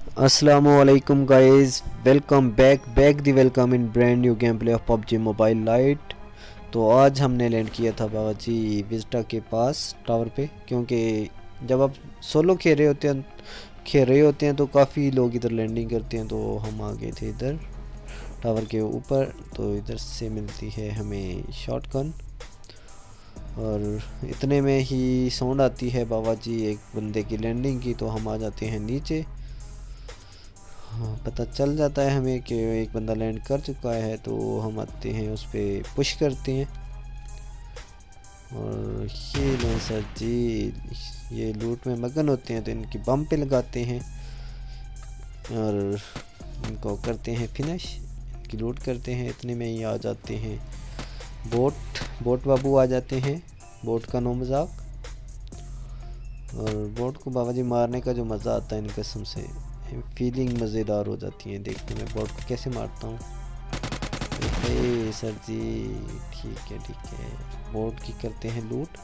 Assalamualaikum guys, welcome back the welcome in brand new gameplay of PUBG Mobile Lite। तो आज हमने land किया था बाबाजी विस्टा के पास टावर पे, क्योंकि जब आप सोलो खेल रहे होते हैं तो काफ़ी लोग इधर लैंडिंग करते हैं। तो हम आ गए थे इधर टावर के ऊपर। तो इधर से मिलती है हमें शॉटगन और इतने में ही साउंड आती है बाबाजी एक बंदे की लैंडिंग की। तो हम आ जाते हैं नीचे। हाँ, पता चल जाता है हमें कि एक बंदा लैंड कर चुका है। तो हम आते हैं उस पर पुश करते हैं और ये नहीं सर जी, ये लूट में मगन होते हैं तो इनकी बम पे लगाते हैं और इनको करते हैं फिनिश, इनकी लूट करते हैं। इतने में ही आ जाते हैं बोट बाबू आ जाते हैं। बोट का नो मजाक, और बोट को बाबाजी मारने का जो मज़ा आता है इन कसम से फीलिंग मज़ेदार हो जाती है। देखते मैं बोट को कैसे मारता हूँ। सर जी ठीक है, बोट की करते हैं लूट।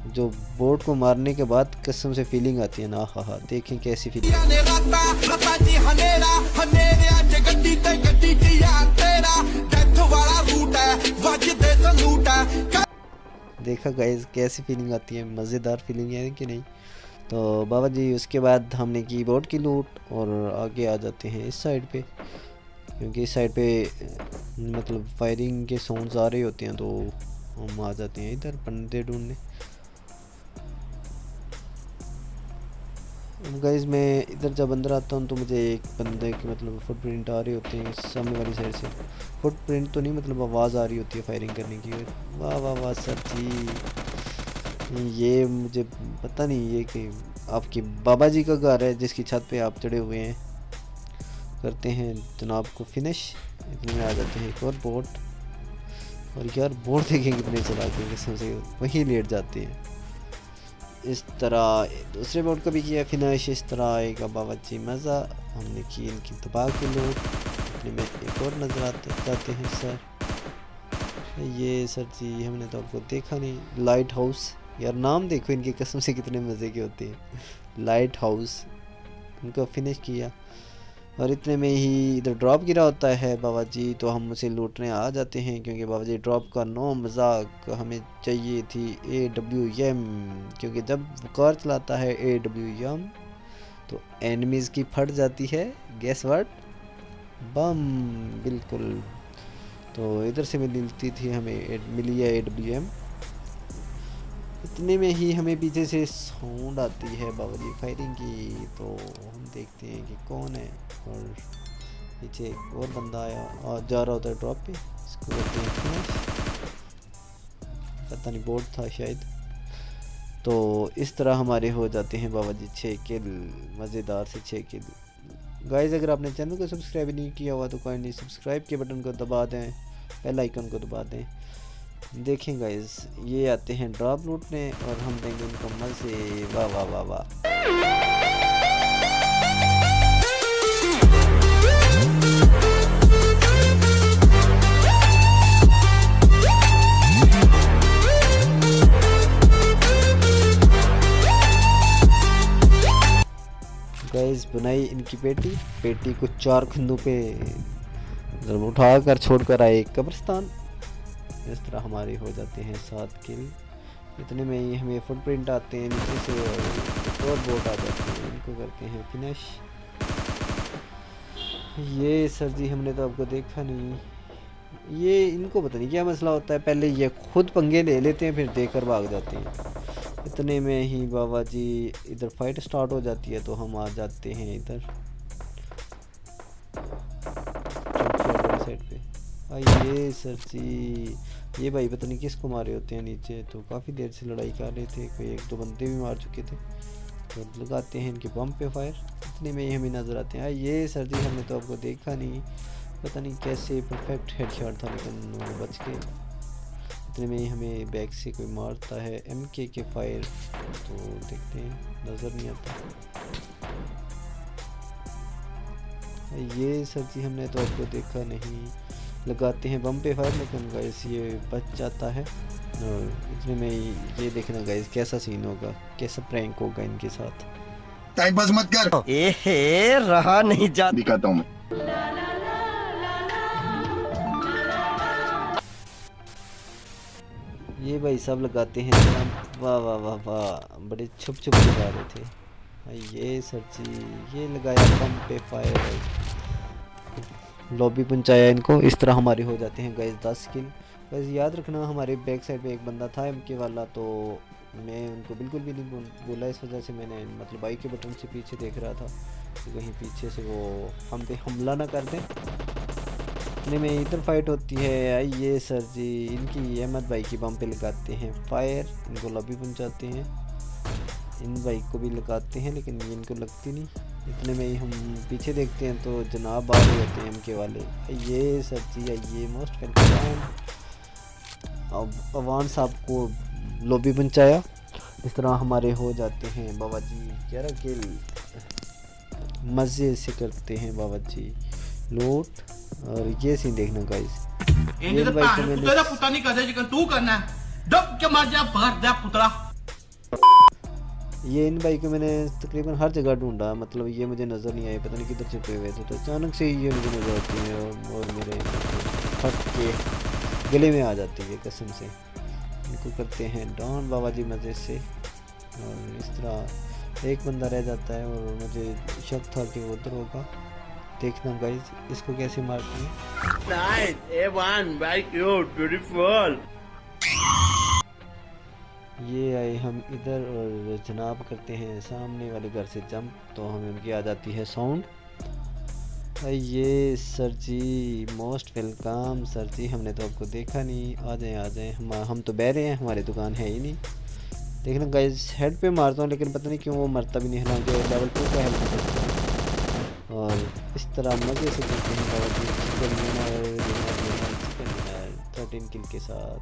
जो बोट को मारने के बाद कसम से फीलिंग आती है ना, हा देखें कैसी फीलिंग। देखा गाइस कैसी फीलिंग आती है, मज़ेदार फीलिंग है कि नहीं। तो बाबा जी उसके बाद हमने कीबोर्ड की लूट और आगे आ जाते हैं इस साइड पे, क्योंकि इस साइड पे मतलब फायरिंग के साउंड्स आ रहे होते हैं। तो हम आ जाते हैं इधर बंदे ढूंढने। गाइस मैं इधर जब अंदर आता हूँ तो मुझे एक बंदे की मतलब फुटप्रिंट आ रही होती है सामने वाली साइड से। फुटप्रिंट तो नहीं, मतलब आवाज़ आ रही होती है फायरिंग करने की। वाह वाह वाह सर जी, ये मुझे पता नहीं ये कि आपके बाबा जी का घर है जिसकी छत पे आप चढ़े हुए हैं। करते हैं जनाब को फिनिश। इतने में आ जाते हैं एक और बोट, और यार बोट देखें कितने चलाते हैं किस्म से, वहीं लेट जाते हैं। इस तरह दूसरे बोट को भी किया फिनिश। इस तरह आएगा बाबा जी मज़ा। हमने की इनकी तबाह की लोट। इतने में एक और नज़र जाते हैं सर। ये सर जी हमने तो आपको देखा नहीं। लाइट हाउस, यार नाम देखो इनकी कसम से कितने मज़े के होते हैं। लाइट हाउस, इनको फिनिश किया और इतने में ही इधर ड्रॉप गिरा होता है बाबा जी। तो हम उसे लूटने आ जाते हैं, क्योंकि बाबा जी ड्रॉप का नो मजाक हमें चाहिए थी AWM, क्योंकि जब कार चलाता है AWM तो एनिमीज़ की फट जाती है गैस वर्ड बम, बिल्कुल। तो इधर से मिलती थी हमें, मिली है AWM। इतने में ही हमें पीछे से साउंड आती है बाबा जी फायरिंग की। तो हम देखते हैं कि कौन है, और पीछे एक और बंदा आया और जा रहा होता है ड्रॉप पे। इसको करते हैं फिनिश। पता नहीं बोट था शायद। तो इस तरह हमारे हो जाते हैं बाबा जी 6 किल, मज़ेदार से 6 किल। गाइस अगर आपने चैनल को सब्सक्राइब नहीं किया हुआ तो काइंडली सब्सक्राइब के बटन को दबा दें, बेल आइकन को दबा दें। देखें गाइस ये आते हैं ड्रॉप लूटने और हम देंगे इनको मज़े। वाह वाह वाह वाह। गाइस बनाई इनकी पेटी को 4 खंदों पे उठा कर छोड़ कर आए कब्रिस्तान। इस तरह हमारे हो जाते हैं 7 किल। इतने में ही हमें फुटप्रिंट आते हैं नीचे से और बोट आ जाते हैं, इनको करते हैं फिनिश। ये सर जी हमने तो आपको देखा नहीं। ये इनको पता नहीं क्या मसला होता है, पहले ये खुद पंगे ले लेते हैं फिर देकर भाग जाते हैं। इतने में ही बाबा जी इधर फाइट स्टार्ट हो जाती है। तो हम आ जाते हैं इधर साइड पे। ये सर जी ये भाई पता नहीं किसको मारे होते हैं नीचे। तो काफ़ी देर से लड़ाई कर रहे थे, कोई 1-2 बंदे भी मार चुके थे। तो लगाते हैं इनके बम पे फायर। इतने में ही हमें नज़र आते हैं। ये सर जी हमने तो आपको देखा नहीं, पता नहीं कैसे परफेक्ट हेडशॉट था लेकिन वो बच गए। इतने में ही हमें बैक से कोई मारता है MK के फायर। तो देखते हैं, नज़र नहीं आता। ये सर जी हमने तो आपको देखा नहीं। लगाते हैं बम पे फायर लेकिन गाइस ये बच जाता है। और इतने में ही ये देखना गाइस कैसा सीन होगा, कैसा प्रैंक होगा इनके साथ। टाइम पास मत कर। ए रहा नहीं जा दिखाता हूँ मैं। ये भाई सब लगाते हैं जंप। वाह वाह वाह वाह, बड़े छुप छुप लगा रहे थे। ये सर जी, ये लगाया पंप पे फायर, लॉबी पहुंचाया इनको। इस तरह हमारे हो जाते हैं गाइस 10 किल। बस याद रखना हमारे बैक साइड पे एक बंदा था एमके वाला, तो मैं उनको बिल्कुल भी नहीं बोला। इस वजह से मैंने मतलब आई के बटन से पीछे देख रहा था कि कहीं पीछे से वो हम पे हमला ना कर दें। इतने में इधर फाइट होती है। आइए सर जी, इनकी अहमद भाई की बम पे लगाते हैं फायर, इनको लॉबी पहुंचाते हैं। इन बाइक को भी लगाते हैं लेकिन ये इनको लगती नहीं। इतने में ही हम पीछे देखते हैं तो जनाब आ रहे होते हैं एमके वाले। ये सर जी, ये मोस्ट वेलकम। अब अवान साहब को लॉबी पहुंचाया। इस तरह हमारे हो जाते हैं बाबा जी 11 किल। मज़े से करते हैं बाबा जी लूट। और ये सीन देखना गाइस, ये भाई को मैंने ये इन भाई को मैंने तकरीबन हर जगह ढूंढा, मतलब ये मुझे नज़र नहीं आए, पता नहीं किधर छुपे हुए थे। तो अचानक से ये मुझे नज़र आती है और मेरे फट के गले में आ जाती है कसम से। इनको करते हैं डाउन बाबा जी मज़े से। और इस तरह एक बंदा रह जाता है और मुझे शक था कि वो उधर होगा। देखना गाइस इसको कैसे मारते हैं। Nice A1 very cute beautiful. ये आए हम इधर और जनाब करते हैं सामने वाले घर से जंप, तो हमें उनकी आ जाती है साउंड। ये सर जी मोस्ट वेलकम सर जी, हमने तो आपको देखा नहीं। आ जाएं हम तो बहरे हैं, हमारी दुकान है ही नहीं। देखना गाइस हेड पे मारता हूँ लेकिन पता नहीं क्यों वो मरता भी नहीं है। जो लेवल 2 का हेल्प करता है और इस तरह मज़े से करते हैं बाबा जी। चिकन डिनर 13 किल के साथ।